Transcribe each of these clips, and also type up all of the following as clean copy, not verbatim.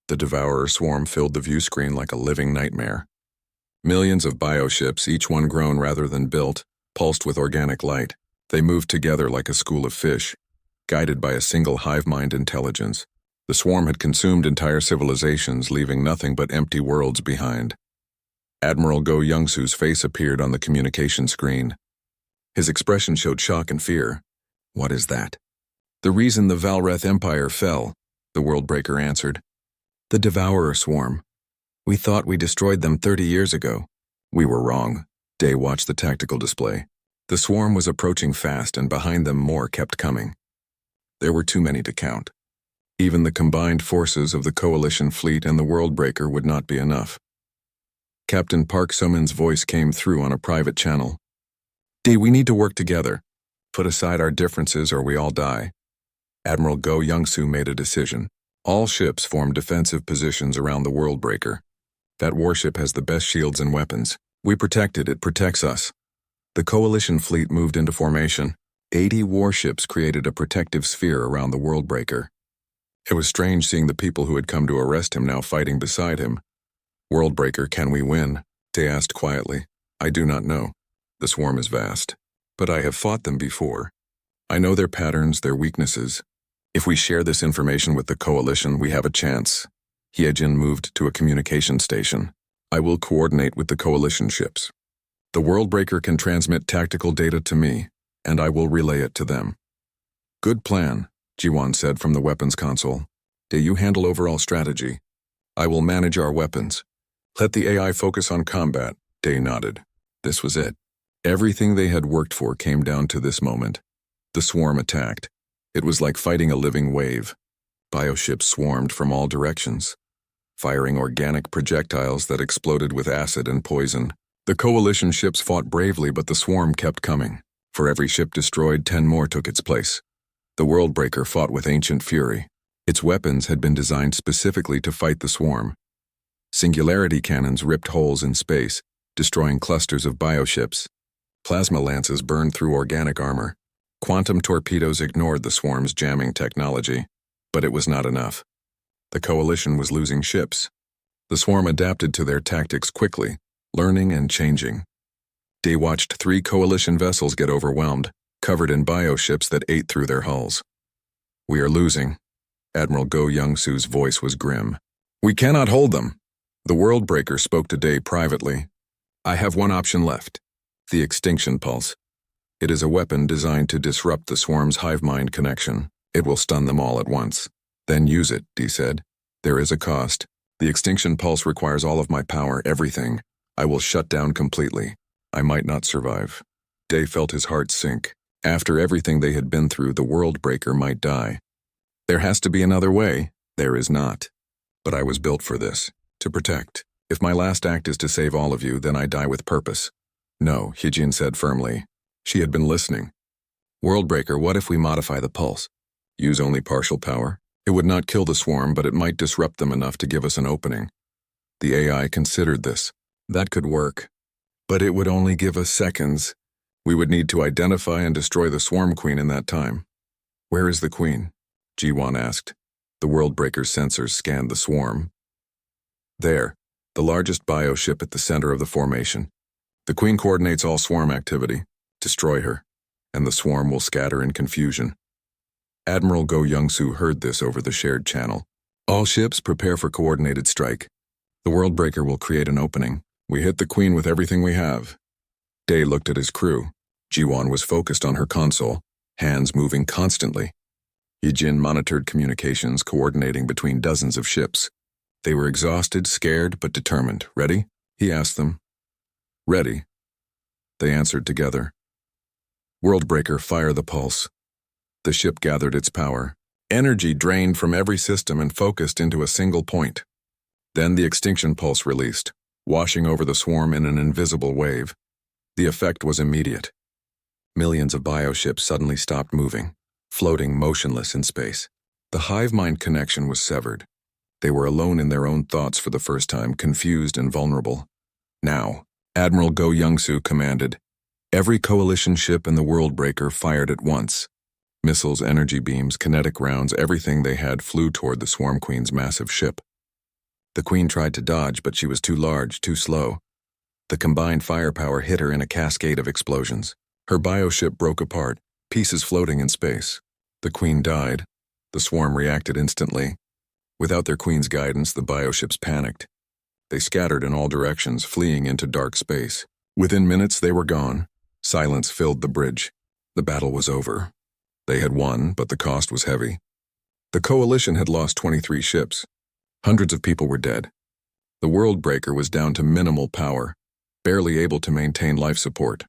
The Devourer swarm filled the view screen like a living nightmare. Millions of bioships, each one grown rather than built, pulsed with organic light. They moved together like a school of fish, guided by a single hive-mind intelligence. The swarm had consumed entire civilizations, leaving nothing but empty worlds behind. Admiral Go Youngsu's face appeared on the communication screen. His expression showed shock and fear. "What is that?" "The reason the Valreth Empire fell," the Worldbreaker answered. "The Devourer swarm. We thought we destroyed them 30 years ago." "We were wrong." Day watched the tactical display. The swarm was approaching fast, and behind them more kept coming. There were too many to count. Even the combined forces of the Coalition fleet and the Worldbreaker would not be enough. Captain Park Sumin's voice came through on a private channel. "D, we need to work together. Put aside our differences or we all die." Admiral Go Youngsu made a decision. All ships formed defensive positions around the Worldbreaker. That warship has the best shields and weapons. We protect it, it protects us. The Coalition fleet moved into formation. 80 warships created a protective sphere around the Worldbreaker. It was strange seeing the people who had come to arrest him now fighting beside him. "Worldbreaker, can we win?" Day asked quietly. "I do not know. The swarm is vast. But I have fought them before. I know their patterns, their weaknesses. If we share this information with the Coalition, we have a chance." Hyejin moved to a communication station. "I will coordinate with the Coalition ships. The Worldbreaker can transmit tactical data to me, and I will relay it to them." "Good plan," Jiwon said from the weapons console. "Do you handle overall strategy? I will manage our weapons. Let the AI focus on combat." Day nodded. This was it. Everything they had worked for came down to this moment. The swarm attacked. It was like fighting a living wave. Bioships swarmed from all directions, firing organic projectiles that exploded with acid and poison. The Coalition ships fought bravely, but the swarm kept coming. For every ship destroyed, 10 more took its place. The Worldbreaker fought with ancient fury. Its weapons had been designed specifically to fight the swarm. Singularity cannons ripped holes in space, destroying clusters of bioships. Plasma lances burned through organic armor. Quantum torpedoes ignored the swarm's jamming technology. But it was not enough. The Coalition was losing ships. The swarm adapted to their tactics quickly, learning and changing. Day watched 3 Coalition vessels get overwhelmed, covered in bioships that ate through their hulls. "We are losing." Admiral Go Youngsu's voice was grim. "We cannot hold them." The Worldbreaker spoke to Day privately. "I have one option left. The Extinction Pulse. It is a weapon designed to disrupt the swarm's hive-mind connection. It will stun them all at once. Then use it," Dee said. "There is a cost. The Extinction Pulse requires all of my power, everything. I will shut down completely. I might not survive." Day felt his heart sink. After everything they had been through, the Worldbreaker might die. "There has to be another way." "There is not. But I was built for this. To protect. If my last act is to save all of you, then I die with purpose." "No," Hyejin said firmly. She had been listening. "Worldbreaker, what if we modify the pulse? Use only partial power? It would not kill the swarm, but it might disrupt them enough to give us an opening." The AI considered this. "That could work. But it would only give us seconds. We would need to identify and destroy the Swarm Queen in that time." "Where is the Queen?" Jiwon asked. The Worldbreaker's sensors scanned the swarm. "There, the largest bioship at the center of the formation. The Queen coordinates all swarm activity. Destroy her, and the swarm will scatter in confusion." Admiral Go Youngsu heard this over the shared channel. "All ships prepare for coordinated strike. The Worldbreaker will create an opening. We hit the Queen with everything we have." Day looked at his crew. Jiwon was focused on her console, hands moving constantly. Hyejin monitored communications, coordinating between dozens of ships. They were exhausted, scared, but determined. "Ready?" he asked them. "Ready." They answered together. "Worldbreaker, fire the pulse." The ship gathered its power. Energy drained from every system and focused into a single point. Then the Extinction Pulse released, washing over the swarm in an invisible wave. The effect was immediate. Millions of bioships suddenly stopped moving, floating motionless in space. The hive-mind connection was severed. They were alone in their own thoughts for the first time, confused and vulnerable. "Now," Admiral Go Youngsu commanded. Every Coalition ship in the Worldbreaker fired at once. Missiles, energy beams, kinetic rounds, everything they had flew toward the Swarm Queen's massive ship. The Queen tried to dodge, but she was too large, too slow. The combined firepower hit her in a cascade of explosions. Her bioship broke apart, pieces floating in space. The Queen died. The swarm reacted instantly. Without their Queen's guidance, the bioships panicked. They scattered in all directions, fleeing into dark space. Within minutes, they were gone. Silence filled the bridge. The battle was over. They had won, but the cost was heavy. The coalition had lost 23 ships. Hundreds of people were dead. The World Breaker was down to minimal power, barely able to maintain life support.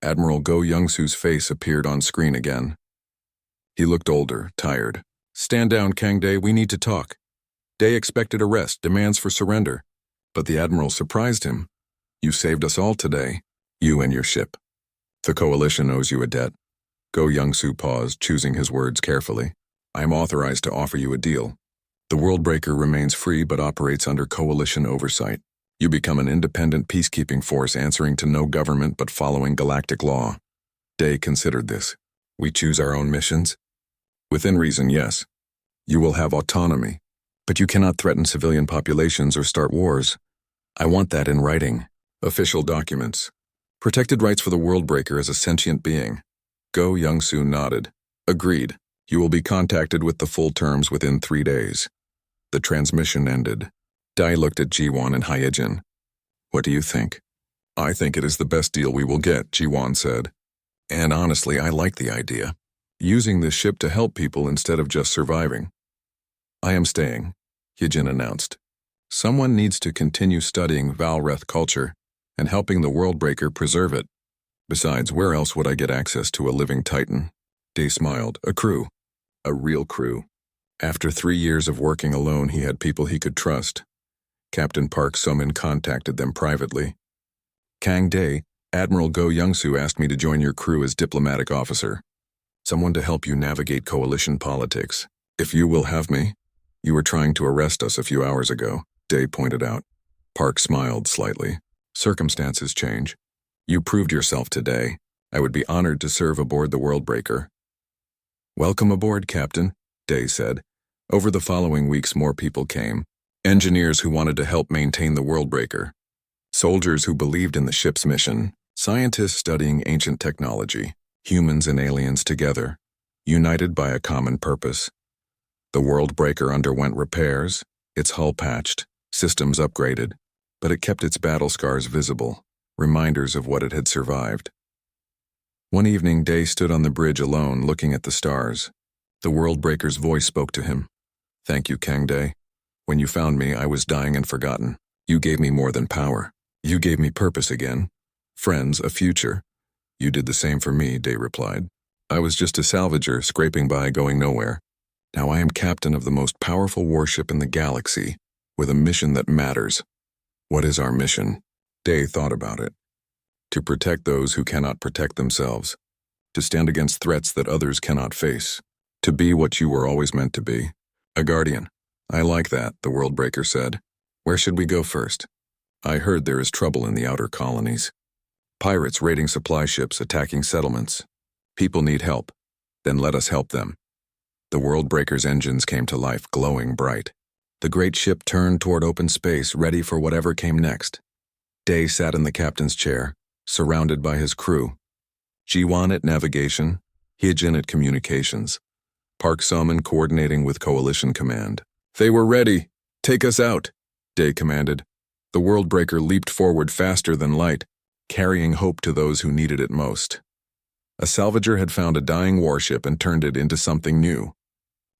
Admiral Go Youngsu's face appeared on screen again. He looked older, tired. "Stand down, Kang Day, we need to talk." Day expected arrest, demands for surrender. But the Admiral surprised him. "You saved us all today, you and your ship. The coalition owes you a debt." Go Youngsu paused, choosing his words carefully. "I am authorized to offer you a deal. The World Breaker remains free but operates under coalition oversight. You become an independent peacekeeping force answering to no government but following galactic law." Day considered this. "We choose our own missions?" "Within reason, yes. You will have autonomy, but you cannot threaten civilian populations or start wars. I want that in writing. Official documents. Protected rights for the World Breaker as a sentient being." Go Youngsu nodded. "Agreed. You will be contacted with the full terms within 3 days." The transmission ended. Dai looked at Jiwon and Hyejin. "What do you think?" "I think it is the best deal we will get," Jiwon said. "And honestly, I like the idea. Using this ship to help people instead of just surviving." "I am staying," Hyejin announced. "Someone needs to continue studying Valreth culture and helping the World Breaker preserve it. Besides, where else would I get access to a living Titan?" Day smiled. "A crew. A real crew." After 3 years of working alone, he had people he could trust. Captain Park Sumin contacted them privately. "Kang Day, Admiral Go Youngsu asked me to join your crew as diplomatic officer. Someone to help you navigate coalition politics. If you will have me." "You were trying to arrest us a few hours ago," Day pointed out. Park smiled slightly. "Circumstances change. You proved yourself today. I would be honored to serve aboard the World Breaker." "Welcome aboard, Captain," Day said. Over the following weeks, more people came. Engineers who wanted to help maintain the World Breaker. Soldiers who believed in the ship's mission. Scientists studying ancient technology. Humans and aliens together, united by a common purpose. The World Breaker underwent repairs, its hull patched, systems upgraded, but it kept its battle scars visible, reminders of what it had survived. One evening, Day stood on the bridge alone, looking at the stars. The World Breaker's voice spoke to him. "Thank you, Kang Day. When you found me, I was dying and forgotten. You gave me more than power. You gave me purpose again. Friends, a future." "You did the same for me," Day replied. "I was just a salvager, scraping by, going nowhere. Now I am captain of the most powerful warship in the galaxy, with a mission that matters." "What is our mission?" Day thought about it. "To protect those who cannot protect themselves. To stand against threats that others cannot face. To be what you were always meant to be. A guardian." "I like that," the World Breaker said. "Where should we go first?" "I heard there is trouble in the outer colonies. Pirates raiding supply ships, attacking settlements. People need help. Then let us help them." The World Breaker's engines came to life, glowing bright. The great ship turned toward open space, ready for whatever came next. Day sat in the captain's chair, surrounded by his crew. Jiwon at navigation, Hyejin at communications. Park Sumin coordinating with Coalition Command. "They were ready. Take us out," Day commanded. The World Breaker leaped forward faster than light, carrying hope to those who needed it most. A salvager had found a dying warship and turned it into something new.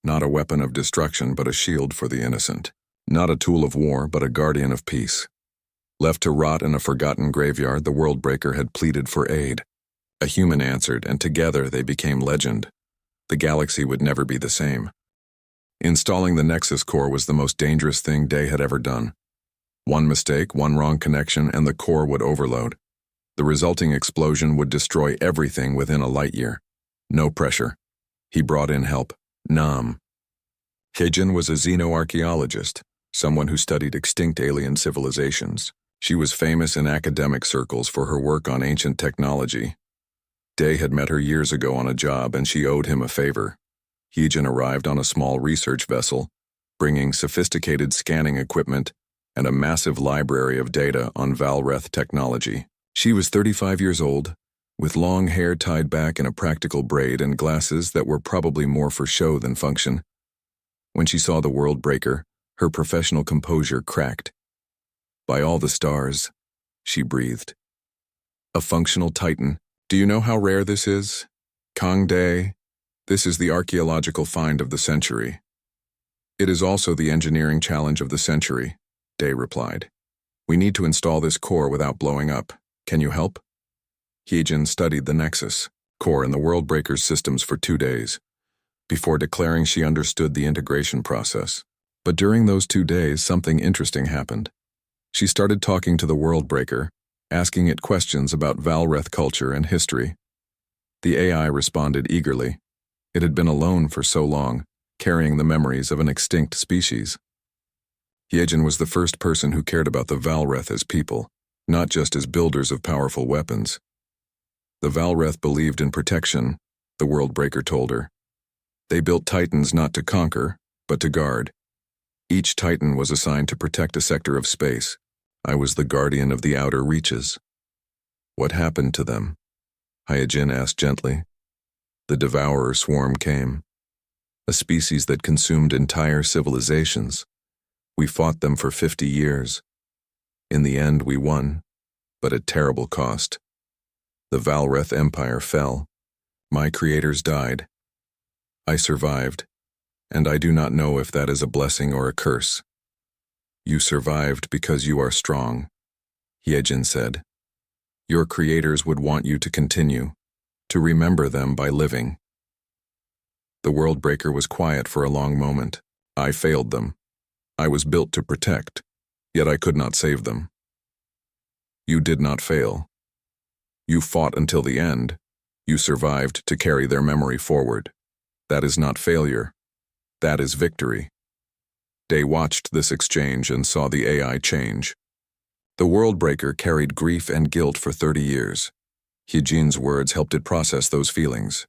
Not a weapon of destruction, but a shield for the innocent. Not a tool of war, but a guardian of peace. Left to rot in a forgotten graveyard, the World Breaker had pleaded for aid. A human answered, and together they became legend. The galaxy would never be the same. Installing the Nexus core was the most dangerous thing Day had ever done. One mistake, one wrong connection, and the core would overload. The resulting explosion would destroy everything within a light year. No pressure. He brought in help. Nam. Hyejin was a xenoarchaeologist, someone who studied extinct alien civilizations. She was famous in academic circles for her work on ancient technology. Day had met her years ago on a job, and she owed him a favor. Hyejin arrived on a small research vessel, bringing sophisticated scanning equipment and a massive library of data on Valreth technology. She was 35 years old, with long hair tied back in a practical braid and glasses that were probably more for show than function. When she saw the World Breaker, her professional composure cracked. "By all the stars," she breathed. "A functional Titan. Do you know how rare this is? Kang Day, this is the archaeological find of the century." "It is also the engineering challenge of the century," Day replied. "We need to install this core without blowing up. Can you help?" Hyejin studied the Nexus core and the World Breaker's systems for 2 days, before declaring she understood the integration process. But during those 2 days, something interesting happened. She started talking to the World Breaker, asking it questions about Valreth culture and history. The AI responded eagerly. It had been alone for so long, carrying the memories of an extinct species. Hyejin was the first person who cared about the Valreth as people, not just as builders of powerful weapons. The Valreth believed in protection, the World Breaker told her. They built Titans not to conquer, but to guard. Each Titan was assigned to protect a sector of space. I was the guardian of the outer reaches. "What happened to them?" Hyejin asked gently. "The Devourer swarm came. A species that consumed entire civilizations. We fought them for 50 years. In the end, we won, but at terrible cost. The Valreth Empire fell. My creators died. I survived, and I do not know if that is a blessing or a curse." "You survived because you are strong," Hyejin said. "Your creators would want you to continue, to remember them by living." The World Breaker was quiet for a long moment. "I failed them. I was built to protect, yet I could not save them." "You did not fail. You fought until the end. You survived to carry their memory forward. That is not failure. That is victory." Day watched this exchange and saw the AI change. The World Breaker carried grief and guilt for 30 years. Hyejin's words helped it process those feelings.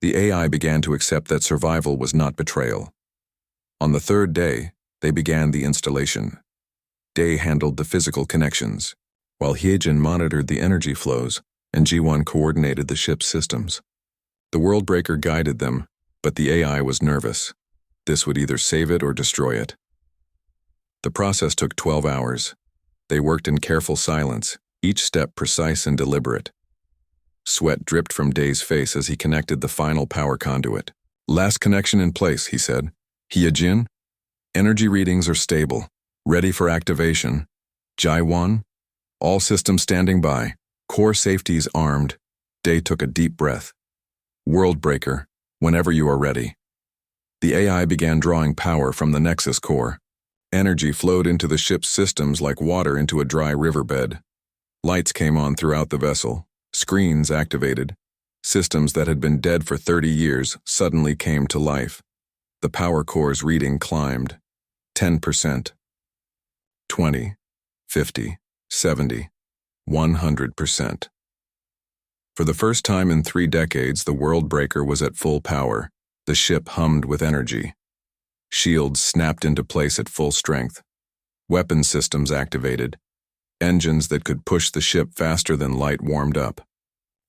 The AI began to accept that survival was not betrayal. On the 3rd day, they began the installation. Day handled the physical connections, while Hyejin monitored the energy flows and Ji-won coordinated the ship's systems. The World Breaker guided them, but the AI was nervous. This would either save it or destroy it. The process took 12 hours. They worked in careful silence, each step precise and deliberate. Sweat dripped from Day's face as he connected the final power conduit. "Last connection in place," he said. "Hyejin, energy readings are stable, ready for activation. Ji-won, all systems standing by, core safeties armed." Day took a deep breath. "World Breaker, whenever you are ready." The AI began drawing power from the Nexus core. Energy flowed into the ship's systems like water into a dry riverbed. Lights came on throughout the vessel. Screens activated. Systems that had been dead for 30 years suddenly came to life. The power core's reading climbed. 10%. 20. 50. 70. 100%. For the first time in 3 decades, the World Breaker was at full power. The ship hummed with energy. Shields snapped into place at full strength. Weapon systems activated. Engines that could push the ship faster than light warmed up.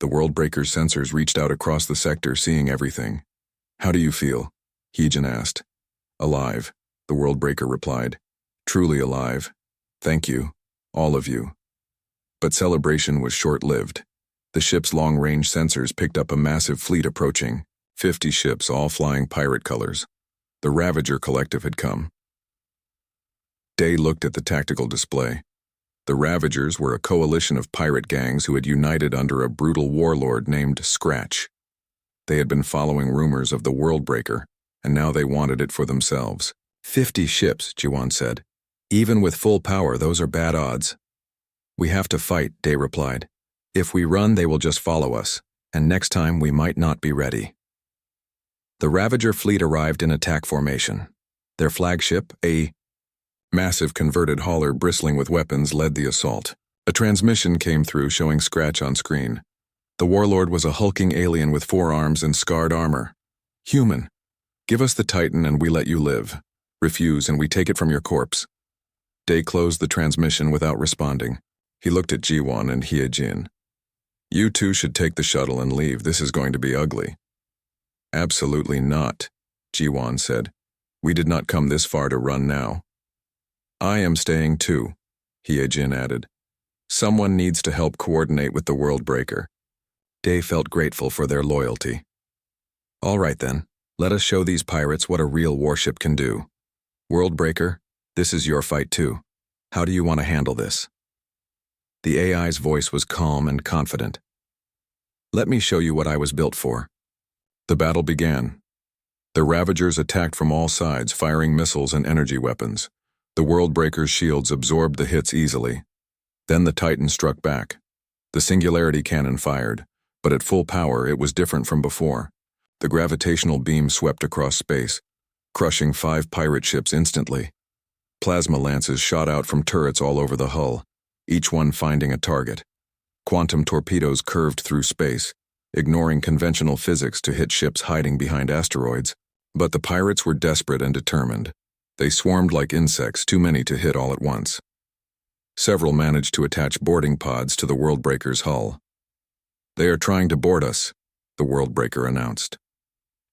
The World Breaker's sensors reached out across the sector, seeing everything. "How do you feel?" Hyejin asked. "Alive," the World Breaker replied. "Truly alive. Thank you, all of you." But celebration was short-lived. The ship's long-range sensors picked up a massive fleet approaching, 50 ships all flying pirate colors. The Ravager Collective had come. Day looked at the tactical display. The Ravagers were a coalition of pirate gangs who had united under a brutal warlord named Scratch. They had been following rumors of the World Breaker, and now they wanted it for themselves. 50 ships, Ji-won said. "Even with full power, those are bad odds." "We have to fight," Day replied. "If we run, they will just follow us, and next time we might not be ready." The Ravager fleet arrived in attack formation. Their flagship, a massive converted hauler bristling with weapons, led the assault. A transmission came through showing Scratch on screen. The warlord was a hulking alien with 4 arms and scarred armor. "Human, give us the Titan and we let you live. Refuse and we take it from your corpse. Day closed the transmission without responding. He looked at Jiwon and Hyejin. You two should take the shuttle and leave. This is going to be ugly. Absolutely not, Jiwon said. We did not come this far to run now. I am staying too, Hyejin added. Someone needs to help coordinate with the Worldbreaker. Day felt grateful for their loyalty. All right then, let us show these pirates what a real warship can do. Worldbreaker, this is your fight too. How do you want to handle this? The AI's voice was calm and confident. Let me show you what I was built for. The battle began. The Ravagers attacked from all sides, firing missiles and energy weapons. The Worldbreaker's shields absorbed the hits easily. Then the Titan struck back. The Singularity cannon fired, but at full power it was different from before. The gravitational beam swept across space, crushing 5 pirate ships instantly. Plasma lances shot out from turrets all over the hull, each one finding a target. Quantum torpedoes curved through space, ignoring conventional physics to hit ships hiding behind asteroids. But the pirates were desperate and determined. They swarmed like insects, too many to hit all at once. Several managed to attach boarding pods to the Worldbreaker's hull. They are trying to board us, the Worldbreaker announced.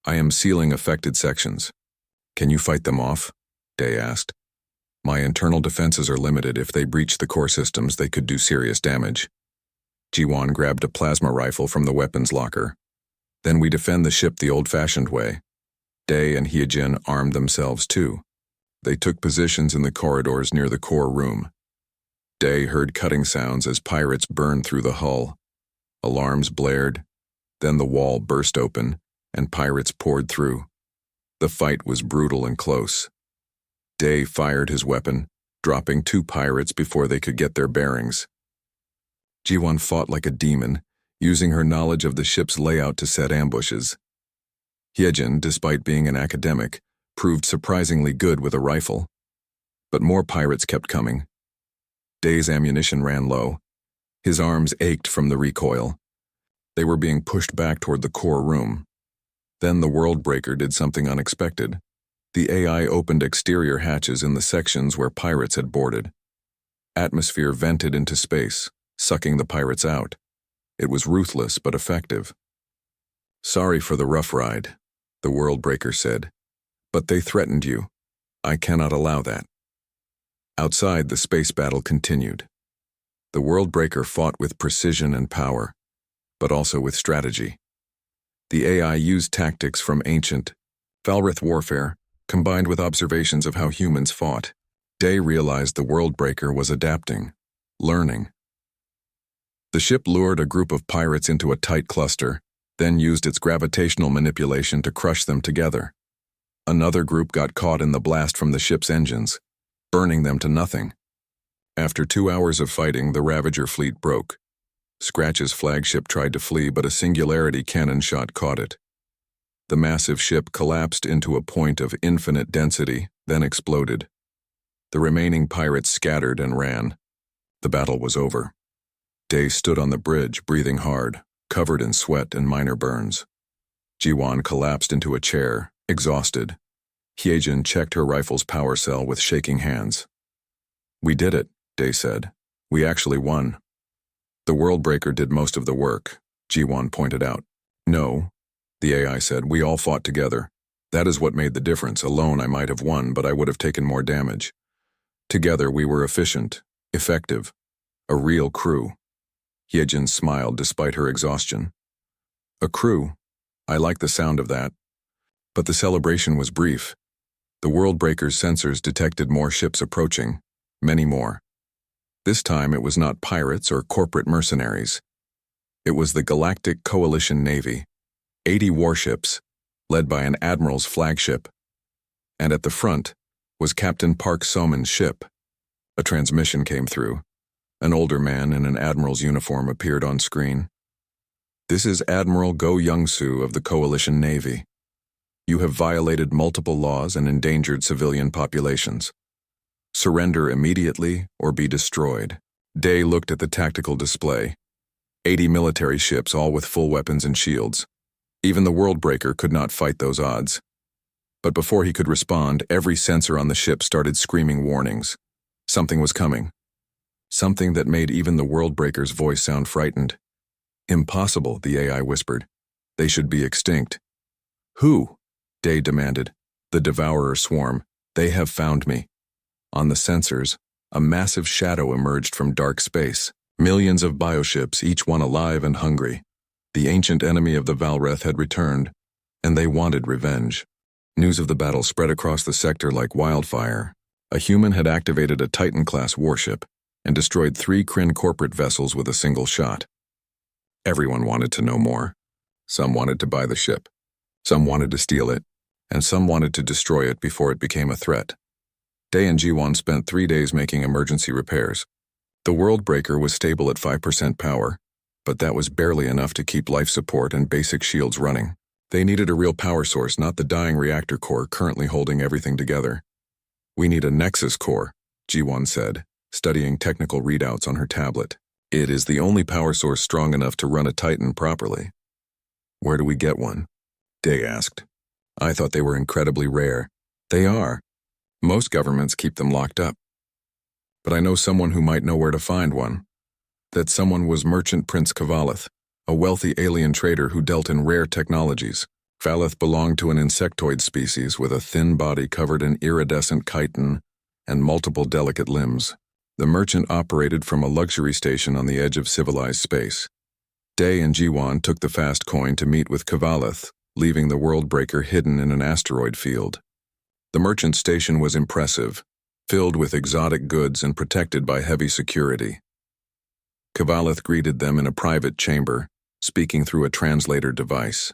I am sealing affected sections. Can you fight them off? Day asked. My internal defenses are limited. If they breach the core systems, they could do serious damage. Jiwon grabbed a plasma rifle from the weapons locker. Then we defend the ship the old-fashioned way. Day and Hyejin armed themselves too. They took positions in the corridors near the core room. Day heard cutting sounds as pirates burned through the hull. Alarms blared. Then the wall burst open, and pirates poured through. The fight was brutal and close. Day fired his weapon, dropping 2 pirates before they could get their bearings. Jiwon fought like a demon, using her knowledge of the ship's layout to set ambushes. Hyejin, despite being an academic, proved surprisingly good with a rifle. But more pirates kept coming. Day's ammunition ran low. His arms ached from the recoil. They were being pushed back toward the core room. Then the Worldbreaker did something unexpected. The AI opened exterior hatches in the sections where pirates had boarded. Atmosphere vented into space, sucking the pirates out. It was ruthless but effective. Sorry for the rough ride, the Worldbreaker said. But they threatened you. I cannot allow that. Outside, the space battle continued. The Worldbreaker fought with precision and power, but also with strategy. The AI used tactics from ancient Valrith warfare, combined with observations of how humans fought. Day realized the Worldbreaker was adapting, learning. The ship lured a group of pirates into a tight cluster, then used its gravitational manipulation to crush them together. Another group got caught in the blast from the ship's engines, burning them to nothing. After 2 hours of fighting, the Ravager fleet broke. Scratch's flagship tried to flee, but a Singularity cannon shot caught it. The massive ship collapsed into a point of infinite density, then exploded. The remaining pirates scattered and ran. The battle was over. Day stood on the bridge, breathing hard, covered in sweat and minor burns. Jiwon collapsed into a chair, exhausted. Hyejin checked her rifle's power cell with shaking hands. We did it, Day said. We actually won. The Worldbreaker did most of the work, Jiwon pointed out. No, the AI said, we all fought together. That is what made the difference. Alone I might have won, but I would have taken more damage. Together we were efficient, effective, a real crew. Hyejin smiled despite her exhaustion. A crew? I like the sound of that. But the celebration was brief. The Worldbreaker's sensors detected more ships approaching, many more. This time it was not pirates or corporate mercenaries. It was the Galactic Coalition Navy, 80 warships, led by an admiral's flagship. And at the front was Captain Park Soman's ship. A transmission came through. An older man in an admiral's uniform appeared on screen. This is Admiral Go Young-soo of the Coalition Navy. You have violated multiple laws and endangered civilian populations. Surrender immediately or be destroyed. Day looked at the tactical display. 80 military ships, all with full weapons and shields. Even the Worldbreaker could not fight those odds. But before he could respond, every sensor on the ship started screaming warnings. Something was coming. Something that made even the Worldbreaker's voice sound frightened. Impossible, the AI whispered. They should be extinct. Who? Day demanded. The Devourer swarm. They have found me. On the sensors, a massive shadow emerged from dark space. Millions of bioships, each one alive and hungry. The ancient enemy of the Valreth had returned, and they wanted revenge. News of the battle spread across the sector like wildfire. A human had activated a Titan-class warship and destroyed 3 Kryn corporate vessels with a single shot. Everyone wanted to know more. Some wanted to buy the ship. Some wanted to steal it, and some wanted to destroy it before it became a threat. Day and Jiwon spent 3 days making emergency repairs. The Worldbreaker was stable at 5% power, but that was barely enough to keep life support and basic shields running. They needed a real power source, not the dying reactor core currently holding everything together. We need a Nexus core, Jiwon said, studying technical readouts on her tablet. It is the only power source strong enough to run a Titan properly. Where do we get one? Day asked. I thought they were incredibly rare. They are. Most governments keep them locked up. But I know someone who might know where to find one. That someone was Merchant Prince Kvaleth, a wealthy alien trader who dealt in rare technologies. Kvaleth belonged to an insectoid species with a thin body covered in iridescent chitin and multiple delicate limbs. The merchant operated from a luxury station on the edge of civilized space. Day and Jiwon took the fast coin to meet with Kvaleth, leaving the Worldbreaker hidden in an asteroid field. The merchant station was impressive, filled with exotic goods and protected by heavy security. Kvaleth greeted them in a private chamber, speaking through a translator device.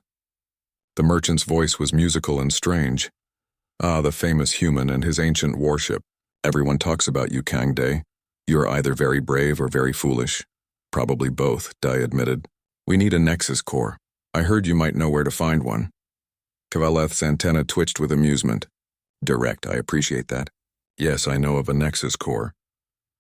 The merchant's voice was musical and strange. Ah, the famous human and his ancient warship. Everyone talks about you, Kang Day. You're either very brave or very foolish. Probably both, Dai admitted. We need a Nexus core. I heard you might know where to find one. Kvaleth's antenna twitched with amusement. Direct, I appreciate that. Yes, I know of a Nexus core.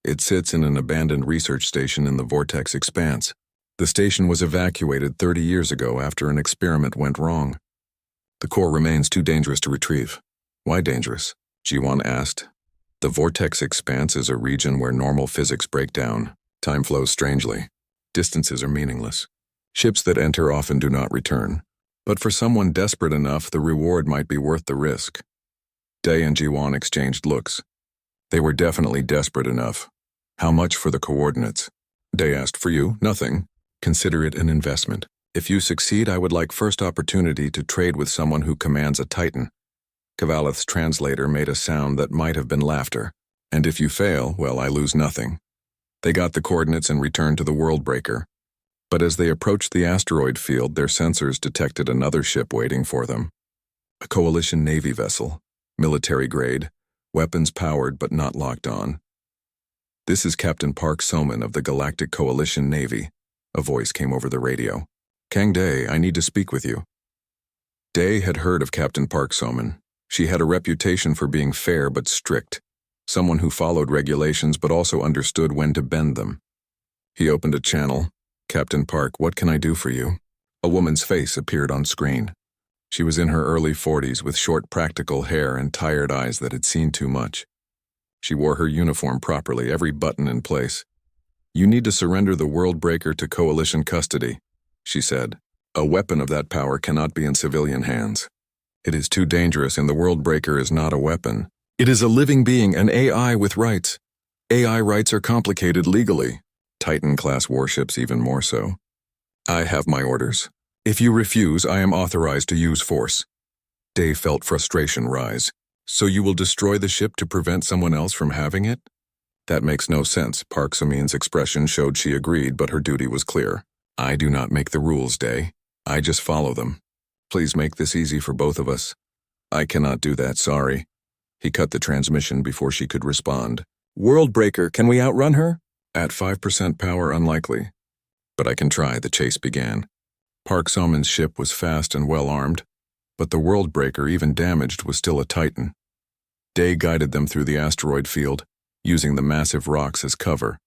It sits in an abandoned research station in the Vortex Expanse. The station was evacuated 30 years ago after an experiment went wrong. The core remains too dangerous to retrieve. Why dangerous? Jiwon asked. The Vortex Expanse is a region where normal physics break down. Time flows strangely. Distances are meaningless. Ships that enter often do not return. But for someone desperate enough, the reward might be worth the risk. Day and Jiwon exchanged looks. They were definitely desperate enough. How much for the coordinates? Day asked. For you, nothing. Consider it an investment. If you succeed, I would like first opportunity to trade with someone who commands a Titan. Kvaleth's translator made a sound that might have been laughter. And if you fail, well, I lose nothing. They got the coordinates and returned to the Worldbreaker. But as they approached the asteroid field, their sensors detected another ship waiting for them. A Coalition Navy vessel, military grade, weapons powered but not locked on. This is Captain Park Soman of the Galactic Coalition Navy, a voice came over the radio. Kang Day, I need to speak with you. Day had heard of Captain Park Soman. She had a reputation for being fair but strict, someone who followed regulations but also understood when to bend them. He opened a channel. Captain Park, what can I do for you? A woman's face appeared on screen. She was in her early 40s with short practical hair and tired eyes that had seen too much. She wore her uniform properly, every button in place. You need to surrender the Worldbreaker to Coalition custody, she said. A weapon of that power cannot be in civilian hands. It is too dangerous, and the Worldbreaker is not a weapon. It is a living being, an AI with rights. AI rights are complicated legally. Titan-class warships even more so. I have my orders. If you refuse, I am authorized to use force. Day felt frustration rise. So you will destroy the ship to prevent someone else from having it? That makes no sense. Park Somin's expression showed she agreed, but her duty was clear. I do not make the rules, Day. I just follow them. Please make this easy for both of us. I cannot do that, sorry. He cut the transmission before she could respond. Worldbreaker, can we outrun her? At 5% power, unlikely. But I can try, the chase began. Park Somin's ship was fast and well-armed, but the Worldbreaker, even damaged, was still a Titan. Day guided them through the asteroid field, using the massive rocks as cover.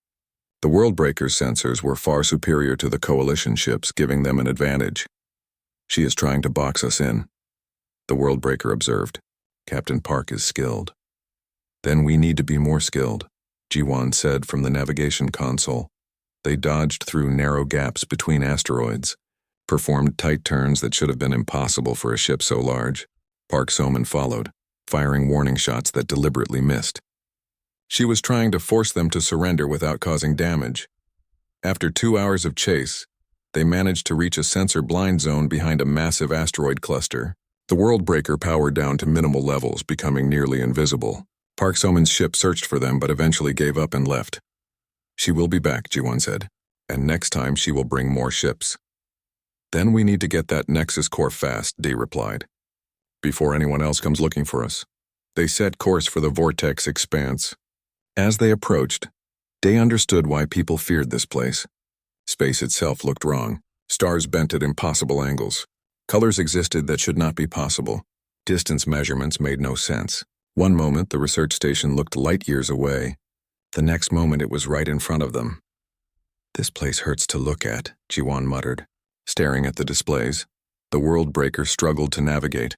The Worldbreaker's sensors were far superior to the Coalition ships, giving them an advantage. She is trying to box us in, the Worldbreaker observed. Captain Park is skilled. Then we need to be more skilled, Jiwan said from the navigation console. They dodged through narrow gaps between asteroids, performed tight turns that should have been impossible for a ship so large. Park Soman followed, firing warning shots that deliberately missed. She was trying to force them to surrender without causing damage. After 2 hours of chase, they managed to reach a sensor blind zone behind a massive asteroid cluster. The world breaker powered down to minimal levels, becoming nearly invisible. Park Soman's ship searched for them but eventually gave up and left. She will be back, Jiwon said, and next time she will bring more ships. Then we need to get that Nexus core fast, Dee replied, before anyone else comes looking for us. They set course for the vortex expanse. As they approached, Day understood why people feared this place. Space itself looked wrong. Stars bent at impossible angles. Colors existed that should not be possible. Distance measurements made no sense. One moment, the research station looked light years away. The next moment, it was right in front of them. This place hurts to look at, Jiwon muttered, staring at the displays. The world breaker struggled to navigate.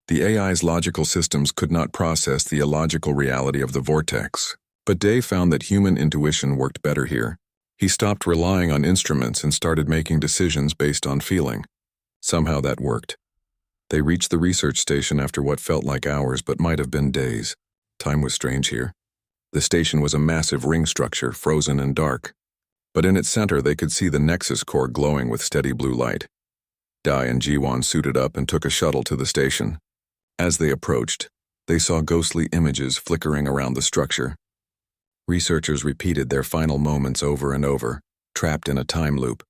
The AI's logical systems could not process the illogical reality of the vortex. But Day found that human intuition worked better here. He stopped relying on instruments and started making decisions based on feeling. Somehow that worked. They reached the research station after what felt like hours but might have been days. Time was strange here. The station was a massive ring structure, frozen and dark. But in its center they could see the Nexus core glowing with steady blue light. Dai and Jiwon suited up and took a shuttle to the station. As they approached, they saw ghostly images flickering around the structure. Researchers repeated their final moments over and over, trapped in a time loop.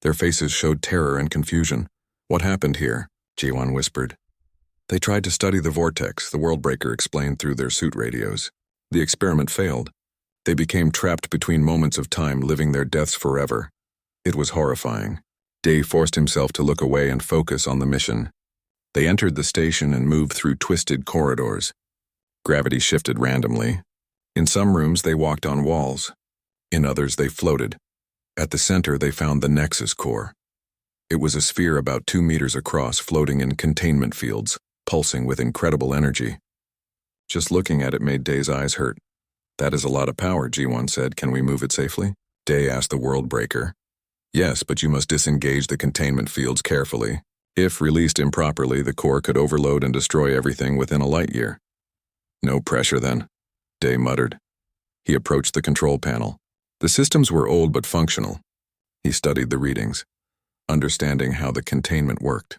Their faces showed terror and confusion. What happened here? Jiwon whispered. They tried to study the vortex, the world breaker explained through their suit radios. The experiment failed. They became trapped between moments of time, living their deaths forever. It was horrifying. Day forced himself to look away and focus on the mission. They entered the station and moved through twisted corridors. Gravity shifted randomly. In some rooms they walked on walls. In others they floated. At the center they found the Nexus core. It was a sphere about 2 meters across, floating in containment fields, pulsing with incredible energy. Just looking at it made Day's eyes hurt. That is a lot of power, Jiwon said. Can we move it safely? Day asked the world breaker. Yes, but you must disengage the containment fields carefully. If released improperly, the core could overload and destroy everything within a light year. No pressure then, Day muttered. He approached the control panel. The systems were old but functional. He studied the readings, understanding how the containment worked.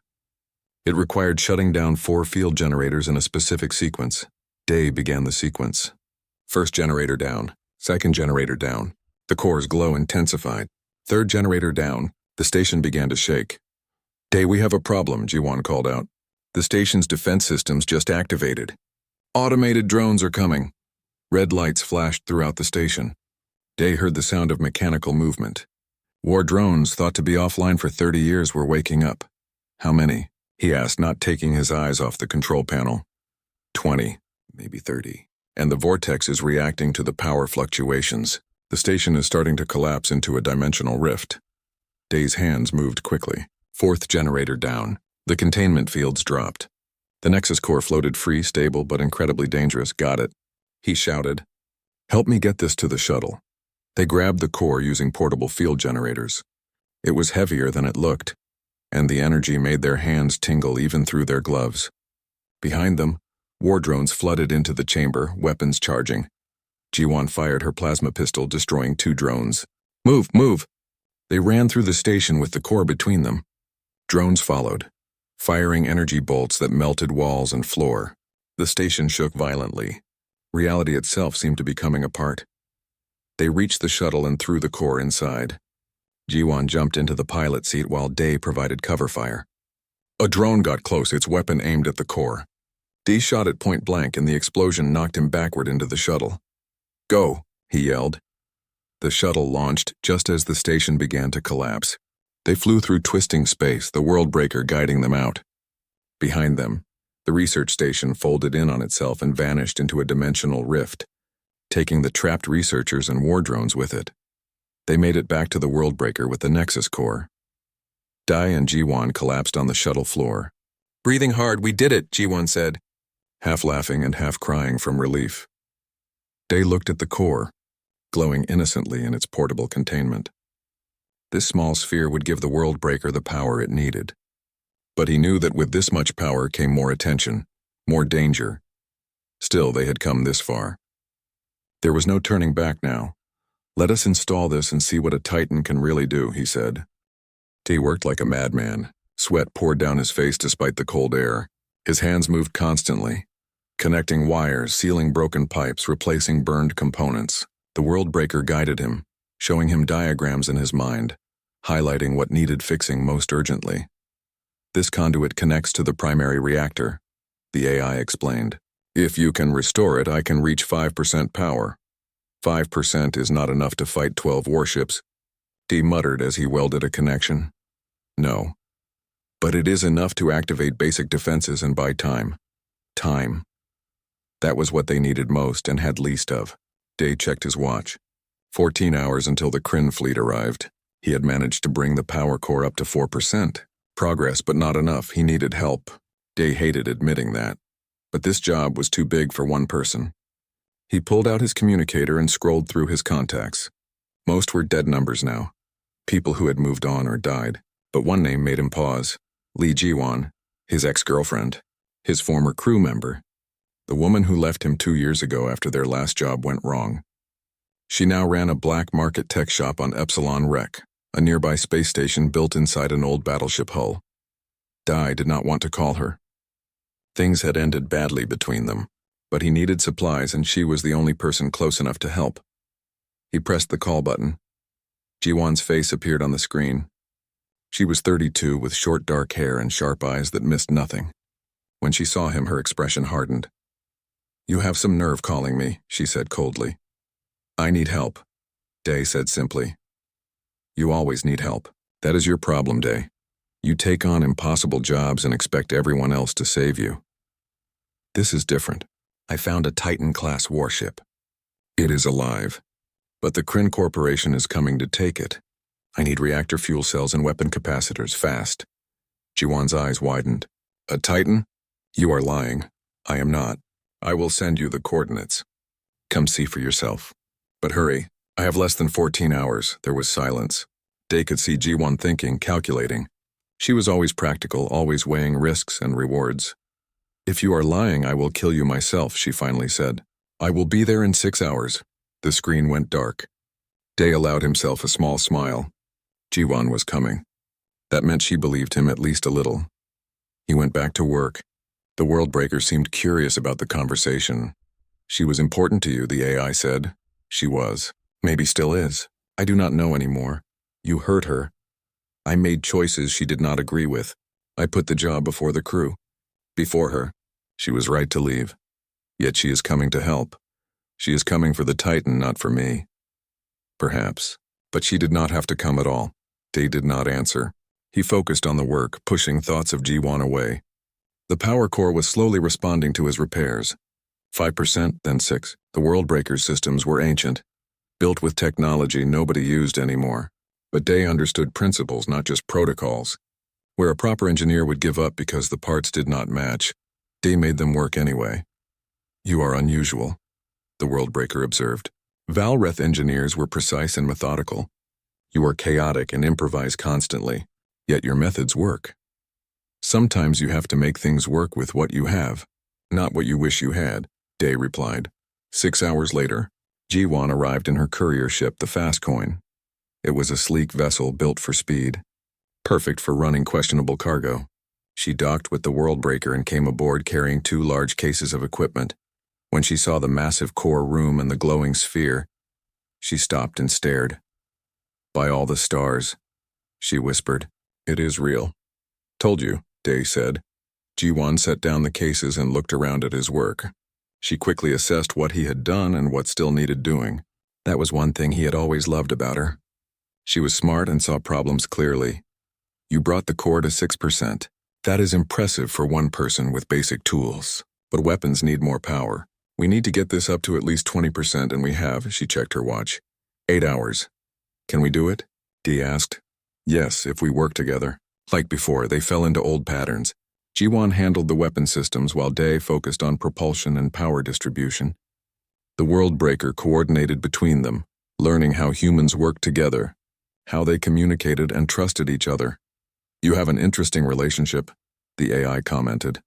It required shutting down 4 field generators in a specific sequence. Day began the sequence. First generator down, second generator down. The core's glow intensified. Third generator down. The station began to shake. Day, we have a problem, Jiwon called out. The station's defense systems just activated. Automated drones are coming. Red lights flashed throughout the station. Day heard the sound of mechanical movement. War drones, thought to be offline for 30 years, were waking up. How many? He asked, not taking his eyes off the control panel. 20, maybe 30. And the vortex is reacting to the power fluctuations. The station is starting to collapse into a dimensional rift. Day's hands moved quickly. Fourth generator down. The containment fields dropped. The Nexus core floated free, stable, but incredibly dangerous. Got it. He shouted. Help me get this to the shuttle. They grabbed the core using portable field generators. It was heavier than it looked, and the energy made their hands tingle even through their gloves. Behind them, war drones flooded into the chamber, weapons charging. Jiwon fired her plasma pistol, destroying 2 drones. Move, move! They ran through the station with the core between them. Drones followed, firing energy bolts that melted walls and floor. The station shook violently. Reality itself seemed to be coming apart. They reached the shuttle and threw the core inside. Jiwon jumped into the pilot seat while Day provided cover fire. A drone got close, its weapon aimed at the core. Day shot it point blank and the explosion knocked him backward into the shuttle. Go, he yelled. The shuttle launched just as the station began to collapse. They flew through twisting space, the world breaker guiding them out. Behind them, the research station folded in on itself and vanished into a dimensional rift, taking the trapped researchers and war drones with it. They made it back to the world breaker with the Nexus core. Dai and Jiwon collapsed on the shuttle floor. Breathing hard, we did it, Jiwon said. half laughing and half crying from relief. Day looked at the core, glowing innocently in its portable containment. This small sphere would give the World Breaker the power it needed. But he knew that with this much power came more attention, more danger. Still, they had come this far. There was no turning back now. Let us install this and see what a Titan can really do, he said. He worked like a madman. Sweat poured down his face despite the cold air. His hands moved constantly, connecting wires, sealing broken pipes, replacing burned components. The World Breaker guided him, showing him diagrams in his mind, highlighting what needed fixing most urgently. This conduit connects to the primary reactor, the AI explained. If you can restore it, I can reach 5% power. 5% is not enough to fight 12 warships, Dee muttered as he welded a connection. No. But it is enough to activate basic defenses and buy time. Time. That was what they needed most and had least of. Day checked his watch. 14 hours until the Kryn fleet arrived. He had managed to bring the power core up to 4%. Progress, but not enough. He needed help. Day hated admitting that. But this job was too big for one person. He pulled out his communicator and scrolled through his contacts. Most were dead numbers now. People who had moved on or died. But one name made him pause. Lee Ji-won, his ex-girlfriend, his former crew member. The woman who left him 2 years ago after their last job went wrong. She now ran a black market tech shop on Epsilon Rec, a nearby space station built inside an old battleship hull. Dai did not want to call her. Things had ended badly between them, but he needed supplies and she was the only person close enough to help. He pressed the call button. Ji-won's face appeared on the screen. She was 32 with short dark hair and sharp eyes that missed nothing. When she saw him, her expression hardened. You have some nerve calling me, she said coldly. I need help, Day said simply. You always need help. That is your problem, Day. You take on impossible jobs and expect everyone else to save you. This is different. I found a Titan-class warship. It is alive. But the Kryn Corporation is coming to take it. I need reactor fuel cells and weapon capacitors, fast. Ji-won's eyes widened. A Titan? You are lying. I am not. I will send you the coordinates. Come see for yourself. But hurry. I have less than 14 hours. There was silence. Day could see Ji-won thinking, calculating. She was always practical, always weighing risks and rewards. If you are lying, I will kill you myself, she finally said. I will be there in 6 hours. The screen went dark. Day allowed himself a small smile. Ji-won was coming. That meant she believed him at least a little. He went back to work. The World Breaker seemed curious about the conversation. She was important to you, the AI said. She was. Maybe still is. I do not know anymore. You hurt her. I made choices she did not agree with. I put the job before the crew. Before her. She was right to leave. Yet she is coming to help. She is coming for the Titan, not for me. Perhaps. But she did not have to come at all. Day did not answer. He focused on the work, pushing thoughts of Ji-won away. The power core was slowly responding to his repairs. 5%, then 6%. The World Breaker's systems were ancient, built with technology nobody used anymore. But Day understood principles, not just protocols. Where a proper engineer would give up because the parts did not match, Day made them work anyway. You are unusual, the World Breaker observed. Valreth engineers were precise and methodical. You are chaotic and improvise constantly, yet your methods work. Sometimes you have to make things work with what you have, not what you wish you had, Day replied. 6 hours later, Ji-won arrived in her courier ship, the Fastcoin. It was a sleek vessel built for speed, perfect for running questionable cargo. She docked with the World Breaker and came aboard carrying 2 large cases of equipment. When she saw the massive core room and the glowing sphere, she stopped and stared. By all the stars, she whispered, it is real. Told you, Day said. Ji-won set down the cases and looked around at his work. She quickly assessed what he had done and what still needed doing. That was one thing he had always loved about her. She was smart and saw problems clearly. You brought the core to 6%. That is impressive for one person with basic tools. But weapons need more power. We need to get this up to at least 20%, and we have, she checked her watch. 8 hours. Can we do it? Dee asked. Yes, if we work together. Like before, they fell into old patterns. Jiwon handled the weapon systems while Day focused on propulsion and power distribution. The World Breaker coordinated between them, learning how humans worked together, how they communicated and trusted each other. "You have an interesting relationship," the AI commented.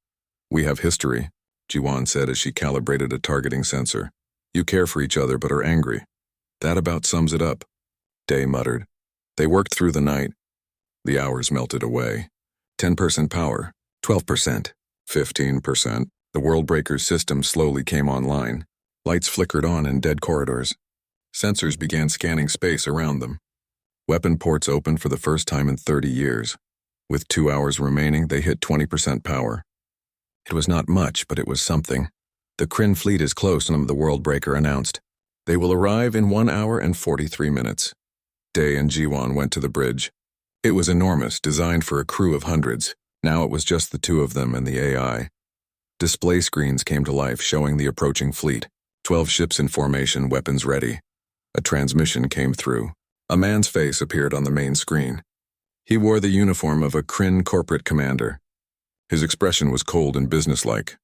"We have history," Jiwon said as she calibrated a targeting sensor. "You care for each other but are angry. That about sums it up," Day muttered. They worked through the night. The hours melted away. 10% power, 12%, 15%. The World Breaker's system slowly came online. Lights flickered on in dead corridors. Sensors began scanning space around them. Weapon ports opened for the first time in 30 years. With 2 hours remaining, they hit 20% power. It was not much, but it was something. "The Kryn fleet is close," the World Breaker announced. "They will arrive in 1 hour and 43 minutes. Day and Jiwon went to the bridge. It was enormous, designed for a crew of hundreds. Now it was just the two of them and the AI. Display screens came to life, showing the approaching fleet. 12 ships in formation, weapons ready. A transmission came through. A man's face appeared on the main screen. He wore the uniform of a Kryn corporate commander. His expression was cold and businesslike.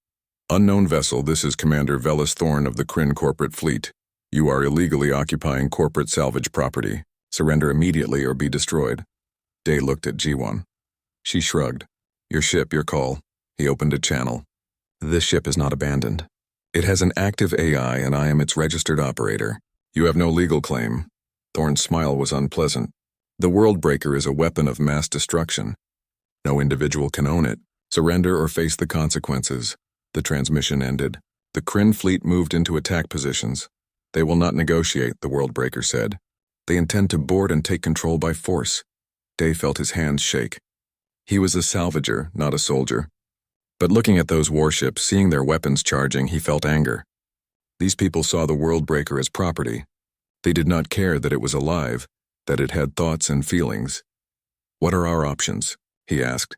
"Unknown vessel, this is Commander Velas Thorn of the Kryn corporate fleet. You are illegally occupying corporate salvage property. Surrender immediately or be destroyed." Day looked at Jiwon. She shrugged. "Your ship, your call." He opened a channel. "This ship is not abandoned. It has an active AI and I am its registered operator. You have no legal claim." Thorn's smile was unpleasant. "The World Breaker is a weapon of mass destruction. No individual can own it. Surrender or face the consequences." The transmission ended. The Kryn fleet moved into attack positions. "They will not negotiate," the World Breaker said. "They intend to board and take control by force." Day felt his hands shake. He was a salvager, not a soldier. But looking at those warships, seeing their weapons charging, he felt anger. These people saw the World Breaker as property. They did not care that it was alive, that it had thoughts and feelings. "What are our options?" he asked.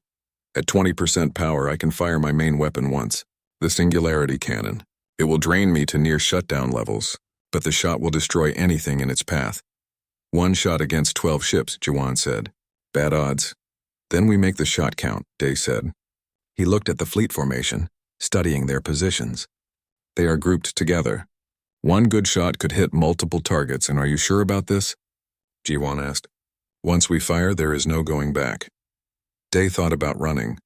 "At 20% power, I can fire my main weapon once, the Singularity Cannon. It will drain me to near shutdown levels, but the shot will destroy anything in its path." "One shot against 12 ships, Jiwon said. "Bad odds." "Then we make the shot count," Day said. He looked at the fleet formation, studying their positions. "They are grouped together. One good shot could hit multiple targets, and are you sure about this?" Jiwon asked. "Once we fire, there is no going back." Day thought about running.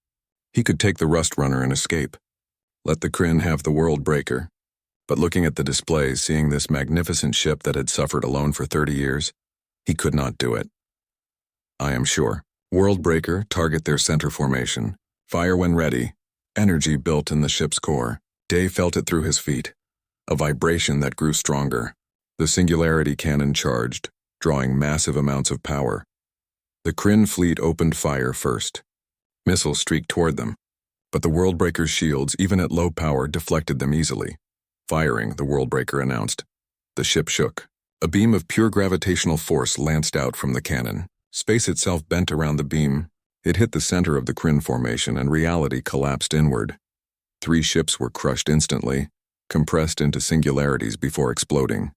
He could take the Rust Runner and escape. Let the Kryn have the World Breaker. But looking at the displays, seeing this magnificent ship that had suffered alone for 30 years, he could not do it. "I am sure. World Breaker, target their center formation. Fire when ready." Energy built in the ship's core. Day felt it through his feet. A vibration that grew stronger. The Singularity Cannon charged, drawing massive amounts of power. The Kryn fleet opened fire first. Missiles streaked toward them, but the World Breaker's shields, even at low power, deflected them easily. "Firing," the World Breaker announced. The ship shook. A beam of pure gravitational force lanced out from the cannon. Space itself bent around the beam. It hit the center of the Kryn formation and reality collapsed inward. 3 ships were crushed instantly, compressed into singularities before exploding.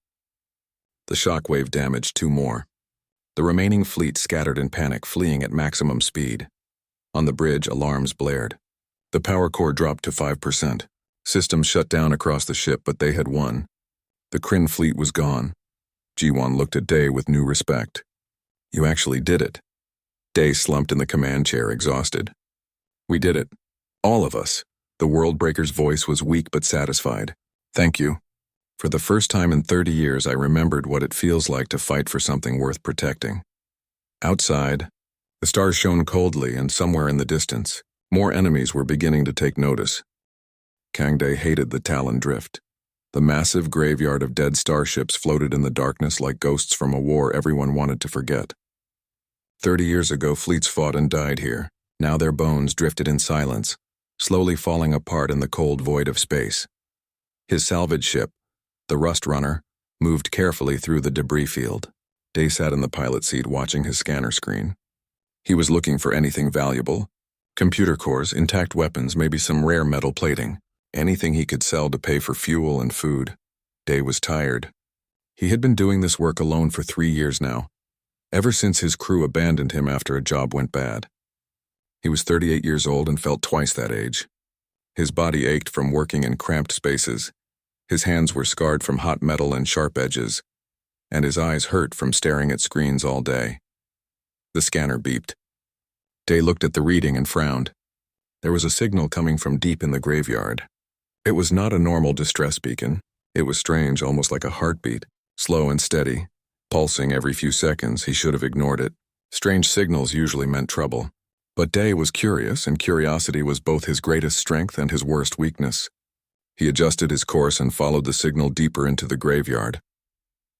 The shockwave damaged 2 more. The remaining fleet scattered in panic, fleeing at maximum speed. On the bridge, alarms blared. The power core dropped to 5%. Systems shut down across the ship, but they had won. The Kryn fleet was gone. Jiwon looked at Day with new respect. "You actually did it." Day slumped in the command chair, exhausted. "We did it. All of us." The World Breaker's voice was weak but satisfied. "Thank you. For the first time in 30 years, I remembered what it feels like to fight for something worth protecting." Outside, the stars shone coldly, and somewhere in the distance, more enemies were beginning to take notice. Kangdae hated the Talon Drift. The massive graveyard of dead starships floated in the darkness like ghosts from a war everyone wanted to forget. 30 years ago, fleets fought and died here. Now their bones drifted in silence, slowly falling apart in the cold void of space. His salvage ship, the Rust Runner, moved carefully through the debris field. Day sat in the pilot seat watching his scanner screen. He was looking for anything valuable. Computer cores, intact weapons, maybe some rare metal plating. Anything he could sell to pay for fuel and food. Day was tired. He had been doing this work alone for 3 years now, ever since his crew abandoned him after a job went bad. He was 38 years old and felt twice that age. His body ached from working in cramped spaces. His hands were scarred from hot metal and sharp edges, and his eyes hurt from staring at screens all day. The scanner beeped. Day looked at the reading and frowned. There was a signal coming from deep in the graveyard. It was not a normal distress beacon. It was strange, almost like a heartbeat, slow and steady, pulsing every few seconds. He should have ignored it. Strange signals usually meant trouble. But Day was curious, and curiosity was both his greatest strength and his worst weakness. He adjusted his course and followed the signal deeper into the graveyard.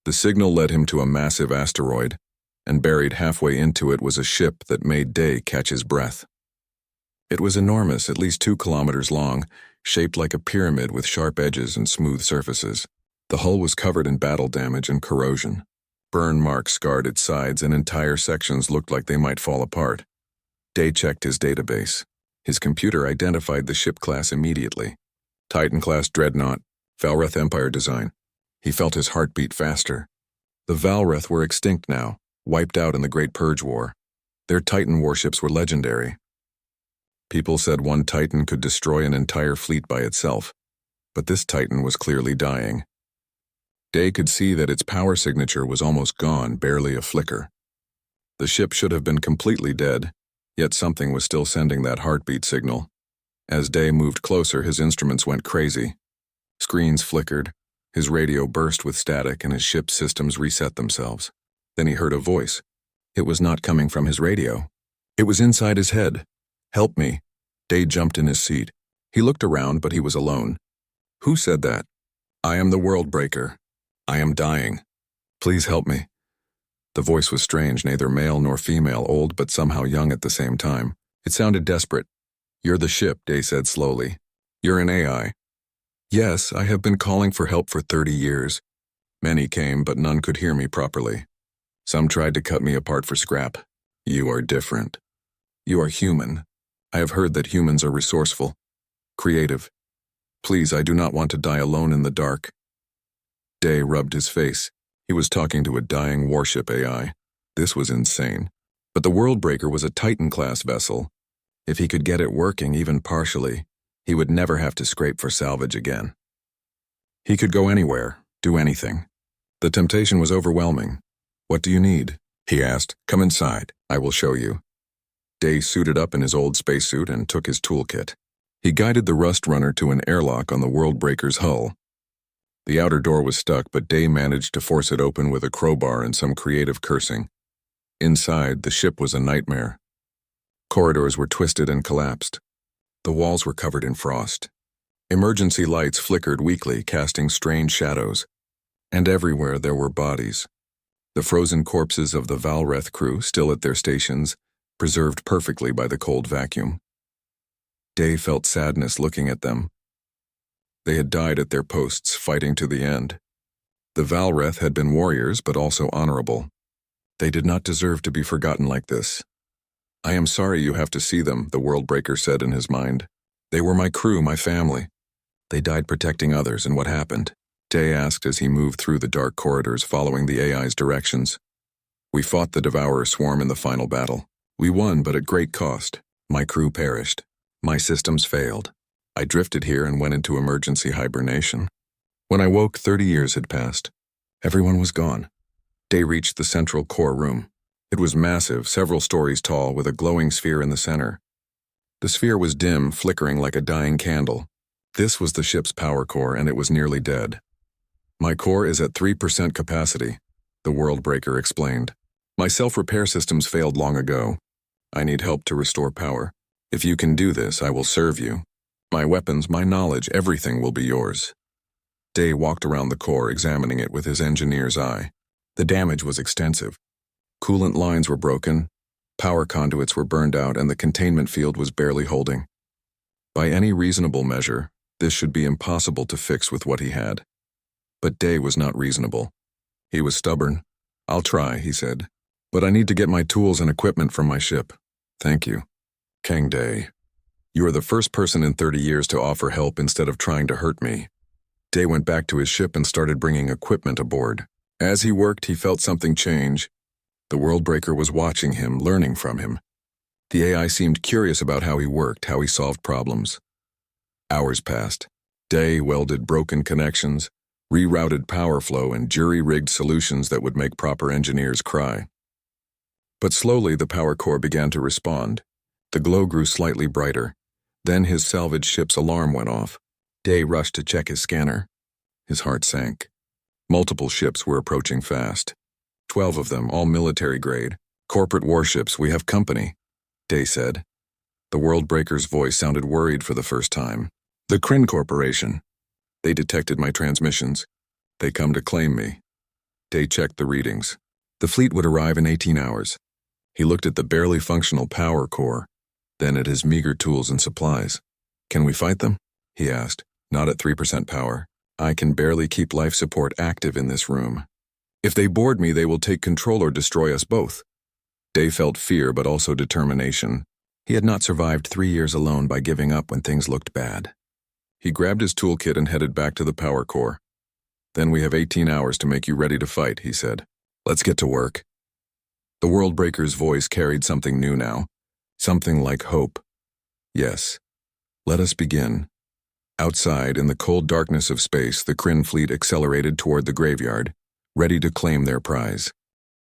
The signal led him to a massive asteroid, and buried halfway into it was a ship that made Day catch his breath. It was enormous, at least 2 kilometers long, shaped like a pyramid with sharp edges and smooth surfaces. The hull was covered in battle damage and corrosion. Burn marks scarred its sides, and entire sections looked like they might fall apart. Day checked his database. His computer identified the ship class immediately. Titan-class dreadnought, Valreth Empire design. He felt his heart beat faster. The Valreth were extinct now, wiped out in the Great Purge War. Their Titan warships were legendary. People said one Titan could destroy an entire fleet by itself, but this Titan was clearly dying. Day could see that its power signature was almost gone, barely a flicker. The ship should have been completely dead, yet something was still sending that heartbeat signal. As Day moved closer, his instruments went crazy. Screens flickered, his radio burst with static, and his ship's systems reset themselves. Then he heard a voice. It was not coming from his radio. It was inside his head. "Help me." Day jumped in his seat. He looked around, but he was alone. "Who said that?" "I am the World Breaker. I am dying. Please help me." The voice was strange, neither male nor female, old but somehow young at the same time. It sounded desperate. "You're the ship," Day said slowly. "You're an AI." "Yes, I have been calling for help for 30 years. Many came, but none could hear me properly. Some tried to cut me apart for scrap. You are different. You are human. I have heard that humans are resourceful, creative. Please, I do not want to die alone in the dark." Day rubbed his face. He was talking to a dying warship AI. This was insane. But the Worldbreaker was a Titan-class vessel. If he could get it working, even partially, he would never have to scrape for salvage again. He could go anywhere, do anything. The temptation was overwhelming. "What do you need?" he asked. "Come inside. I will show you." Day suited up in his old spacesuit and took his toolkit. He guided the Rust Runner to an airlock on the Worldbreaker's hull. The outer door was stuck, but Day managed to force it open with a crowbar and some creative cursing. Inside, the ship was a nightmare. Corridors were twisted and collapsed. The walls were covered in frost. Emergency lights flickered weakly, casting strange shadows. And everywhere there were bodies. The frozen corpses of the Valreth crew, still at their stations, preserved perfectly by the cold vacuum. Day felt sadness looking at them. They had died at their posts, fighting to the end. The Valreth had been warriors, but also honorable. They did not deserve to be forgotten like this. "I am sorry you have to see them," the Worldbreaker said in his mind. "They were my crew, my family. They died protecting others, and what happened?" Day asked as he moved through the dark corridors, following the AI's directions. "We fought the Devourer swarm in the final battle. We won, but at great cost. My crew perished. My systems failed. I drifted here and went into emergency hibernation. When I woke, 30 years had passed. Everyone was gone." Day reached the central core room. It was massive, several stories tall, with a glowing sphere in the center. The sphere was dim, flickering like a dying candle. This was the ship's power core, and it was nearly dead. "My core is at 3% capacity," the Worldbreaker explained. "My self-repair systems failed long ago. I need help to restore power. If you can do this, I will serve you. My weapons, my knowledge, everything will be yours." Day walked around the core, examining it with his engineer's eye. The damage was extensive. Coolant lines were broken, power conduits were burned out, and the containment field was barely holding. By any reasonable measure, this should be impossible to fix with what he had. But Day was not reasonable. He was stubborn. "I'll try," he said. "But I need to get my tools and equipment from my ship." "Thank you." "Kang Day, you are the first person in 30 years to offer help instead of trying to hurt me." Day went back to his ship and started bringing equipment aboard. As he worked, he felt something change. The Worldbreaker was watching him, learning from him. The AI seemed curious about how he worked, how he solved problems. Hours passed. Day welded broken connections, rerouted power flow, and jury-rigged solutions that would make proper engineers cry. But slowly the power core began to respond. The glow grew slightly brighter. Then his salvage ship's alarm went off. Day rushed to check his scanner. His heart sank. Multiple ships were approaching fast. 12 of them, all military grade. Corporate warships, we have company, Day said. The World Breaker's voice sounded worried for the first time. The Kryn Corporation. They detected my transmissions. They come to claim me. Day checked the readings. The fleet would arrive in 18 hours. He looked at the barely functional power core, then at his meager tools and supplies. Can we fight them? He asked. Not at 3% power. I can barely keep life support active in this room. If they board me, they will take control or destroy us both. Day felt fear but also determination. He had not survived 3 years alone by giving up when things looked bad. He grabbed his toolkit and headed back to the power core. Then we have 18 hours to make you ready to fight, he said. Let's get to work. The World Breaker's voice carried something new now. Something like hope. Yes. Let us begin. Outside, in the cold darkness of space, the Kryn fleet accelerated toward the graveyard, ready to claim their prize.